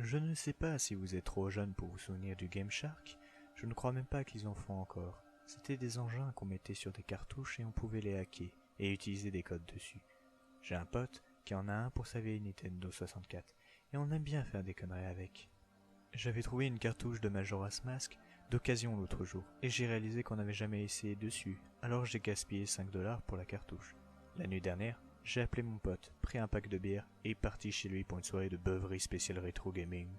Je ne sais pas si vous êtes trop jeune pour vous souvenir du Game Shark, je ne crois même pas qu'ils en font encore. C'était des engins qu'on mettait sur des cartouches et on pouvait les hacker et utiliser des codes dessus. J'ai un pote qui en a un pour sa vieille Nintendo 64 et on aime bien faire des conneries avec. J'avais trouvé une cartouche de Majora's Mask d'occasion l'autre jour et j'ai réalisé qu'on n'avait jamais essayé dessus, alors j'ai gaspillé 5$ pour la cartouche. La nuit dernière, j'ai appelé mon pote, pris un pack de bière et parti chez lui pour une soirée de beuverie spéciale rétro gaming.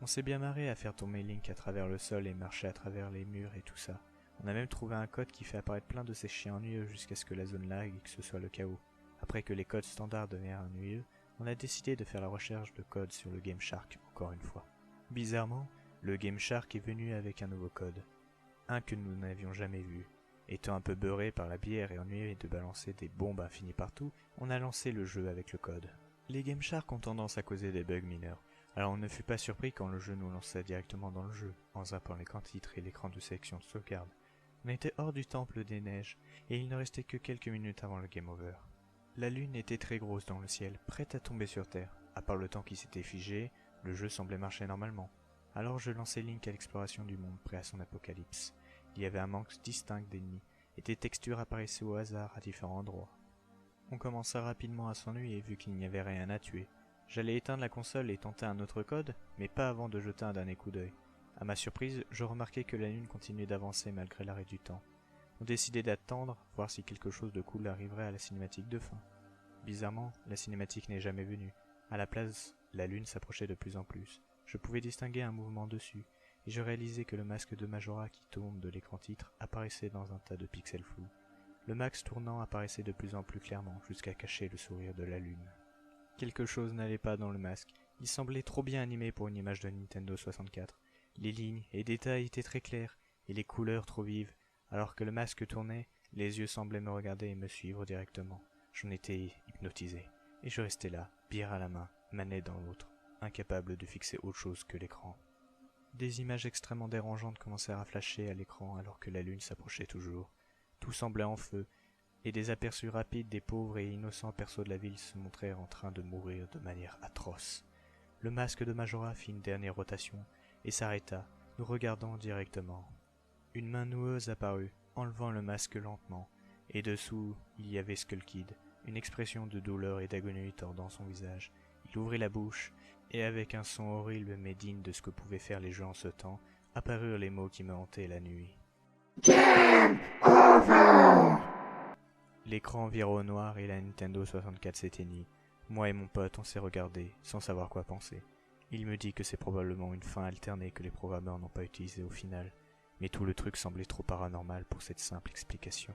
On s'est bien marré à faire tourner Link à travers le sol et marcher à travers les murs et tout ça. On a même trouvé un code qui fait apparaître plein de ces chiens ennuyeux jusqu'à ce que la zone lag et que ce soit le chaos. Après que les codes standards deviennent ennuyeux, on a décidé de faire la recherche de codes sur le Game Shark encore une fois. Bizarrement, le Game Shark est venu avec un nouveau code, un que nous n'avions jamais vu. Étant un peu beurré par la bière et ennuyé de balancer des bombes infinies partout, on a lancé le jeu avec le code. Les Game Shark ont tendance à causer des bugs mineurs, alors on ne fut pas surpris quand le jeu nous lança directement dans le jeu, en zappant l'écran titre et l'écran de sélection de sauvegarde. On était hors du temple des neiges, et il ne restait que quelques minutes avant le game over. La lune était très grosse dans le ciel, prête à tomber sur terre. À part le temps qui s'était figé, le jeu semblait marcher normalement. Alors je lançai Link à l'exploration du monde prêt à son apocalypse. Il y avait un manque distinct d'ennemis, et des textures apparaissaient au hasard à différents endroits. On commença rapidement à s'ennuyer vu qu'il n'y avait rien à tuer. J'allais éteindre la console et tenter un autre code, mais pas avant de jeter un dernier coup d'œil. À ma surprise, je remarquai que la lune continuait d'avancer malgré l'arrêt du temps. On décidait d'attendre, voir si quelque chose de cool arriverait à la cinématique de fin. Bizarrement, la cinématique n'est jamais venue. À la place, la lune s'approchait de plus en plus. Je pouvais distinguer un mouvement dessus, et je réalisais que le masque de Majora qui tourne de l'écran titre apparaissait dans un tas de pixels flous. Le max tournant apparaissait de plus en plus clairement, jusqu'à cacher le sourire de la lune. Quelque chose n'allait pas dans le masque. Il semblait trop bien animé pour une image de Nintendo 64. Les lignes et détails étaient très clairs, et les couleurs trop vives. Alors que le masque tournait, les yeux semblaient me regarder et me suivre directement. J'en étais hypnotisé, et je restais là, bière à la main, manette dans l'autre, incapable de fixer autre chose que l'écran. Des images extrêmement dérangeantes commencèrent à flasher à l'écran alors que la lune s'approchait toujours. Tout semblait en feu, et des aperçus rapides des pauvres et innocents persos de la ville se montrèrent en train de mourir de manière atroce. Le masque de Majora fit une dernière rotation et s'arrêta, nous regardant directement. Une main noueuse apparut, enlevant le masque lentement, et dessous, il y avait Skull Kid, une expression de douleur et d'agonie tordant son visage. Il ouvrit la bouche, et avec un son horrible mais digne de ce que pouvaient faire les jeux en ce temps, apparurent les mots qui me hantaient la nuit. Game over! L'écran vira au noir et la Nintendo 64 s'éteignit. Moi et mon pote, on s'est regardés, sans savoir quoi penser. Il me dit que c'est probablement une fin alternée que les programmeurs n'ont pas utilisée au final, mais tout le truc semblait trop paranormal pour cette simple explication.